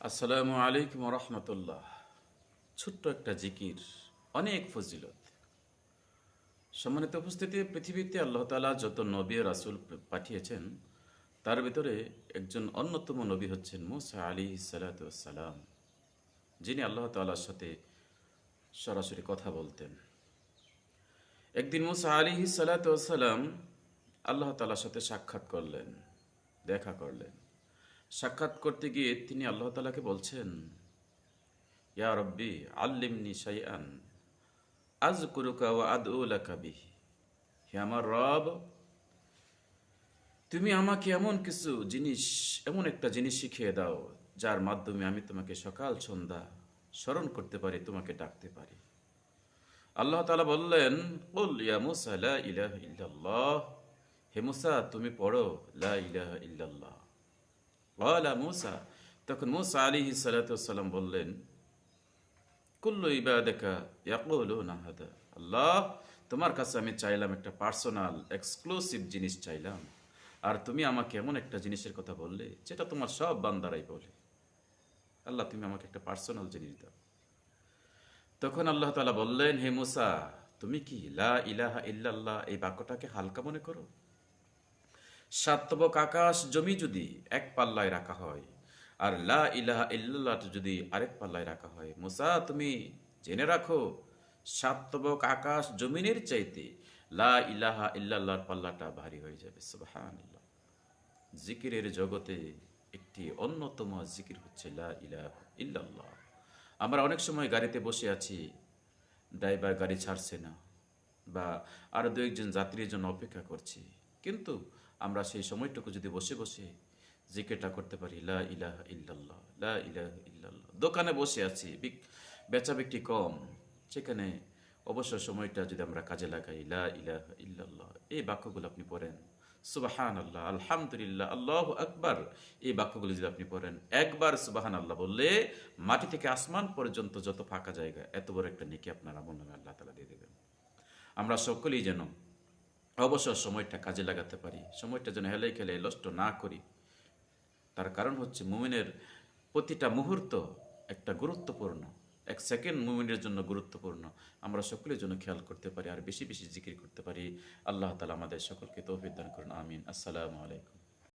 আসসালামু আলাইকুম রহমতুল্লাহ। ছোট্ট একটা জিকির, অনেক ফজিলত। সম্মানিত উপস্থিতি, পৃথিবীতে আল্লাহ তাআলা যত নবী ও রাসূল পাঠিয়েছেন, তার ভিতরে একজন অন্যতম নবী হচ্ছেন মূসা আলাইহিস সালাতু ওয়াস সালাম, যিনি আল্লাহ তাআলার সাথে সরাসরি কথা বলতেন। একদিন মূসা আলাইহিস সালাতু ওয়াস সালাম আল্লাহ তাআলার সাথে সাক্ষাৎ করলেন, দেখা করলেন। সাক্ষাৎ করতে গিয়ে তিনি আল্লাহ তাআলাকে বলছেন, ইয়া রব্বি আল্লিমনি শাইআন আযকুরুকা ওয়া আদউ লাকা বিহি। হে আমার রব, তুমি আমাকে এমন একটা জিনিস শিখিয়ে দাও, যার মাধ্যমে আমি তোমাকে সকাল সন্ধ্যা স্মরণ করতে পারি, তোমাকে ডাকতে পারি। আল্লাহ তাআলা বললেন, কুল ইয়া মূসা লা ইলাহা ইল্লাল্লাহ। হে মূসা, তুমি পড়ো লা ইলাহা ইল্লাল্লাহ। ক্বালা মূসা, তখন মূসা আলাইহিস সালাতু ওয়াস সালাম বললেন, কুল্লু ইবাদাকা ইয়াকুলুনা হাদা। আল্লাহ, তোমার কাছে আমি চাইলাম একটা পার্সোনাল এক্সক্লুসিভ জিনিস চাইলাম, আর তুমি আমাকে এমন একটা জিনিসের কথা বললে যেটা তোমার সব বান্দারাই বলে। আল্লাহ, তুমি আমাকে একটা পার্সোনাল জিনিস দাও। তখন আল্লাহ তাআলা বললেন, হে মুসা, তুমি কি লা ইলাহা ইল্লাল্লাহ এই বাক্যটাকে হালকা মনে করো? সাতবক আকাশ জমি যদি এক পাল্লায় রাখা হয়, আর লা ইলাহা ইল্লাল্লাহ যদি আরেক পাল্লায় রাখা হয়, মুসা তুমি জেনে রাখো, সাতবক আকাশ জমিনের চাইতে লা ইলাহা ইল্লাল্লাহর পাল্লাটা ভারী হয়ে যাবে। সুবহানাল্লাহ। জিকিরের জগতে একটি অন্যতম জিকির হচ্ছে লা ইলাহা ইল্লাল্লাহ। আমরা অনেক সময় গাড়িতে বসে আছি, ড্রাইভার গাড়ি ছাড়ছে না, বা আরও দু একজন যাত্রীর জন্য অপেক্ষা করছি, কিন্তু আমরা সেই সময়টুকু যদি বসে বসে জিকিরটা করতে পারি, লা ইলাহা ইল্লাল্লাহ, লা ইলাহা ইল্লাল্লাহ। দোকানে বসে আছি, বেচা বিক্রি কম, সেখানে অবসর সময়টা যদি আমরা কাজে লাগাই, লা ইলাহা ইল্লাল্লাহ এই বাক্যগুলো আপনি পড়েন, সুবহানাল্লাহ, আলহামদুলিল্লাহ, আল্লাহু আকবার এই বাক্যগুলো যদি আপনি পড়েন, একবার সুবহানাল্লাহ বললে মাটি থেকে আসমান পর্যন্ত যত ফাঁকা জায়গা, এত বড় একটা নেকি আপনার আমলনামে আল্লাহ তাআলা দিয়ে দেবেন। আমরা সকলেই যেন অবসর সময়টা কাজে লাগাতে পারি, সময়টা যেন হেলে খেলে নষ্ট না করি। তার কারণ হচ্ছে, মুমিনের প্রতিটা মুহূর্ত একটা গুরুত্বপূর্ণ, এক সেকেন্ড মুমিনের জন্য গুরুত্বপূর্ণ। আমরা সকলের জন্য খেয়াল করতে পারি, আর বেশি বেশি জিকির করতে পারি। আল্লাহ তাআলা আমাদের সকলকে তৌফিক দান করুন, আমিন। আসসালামু আলাইকুম।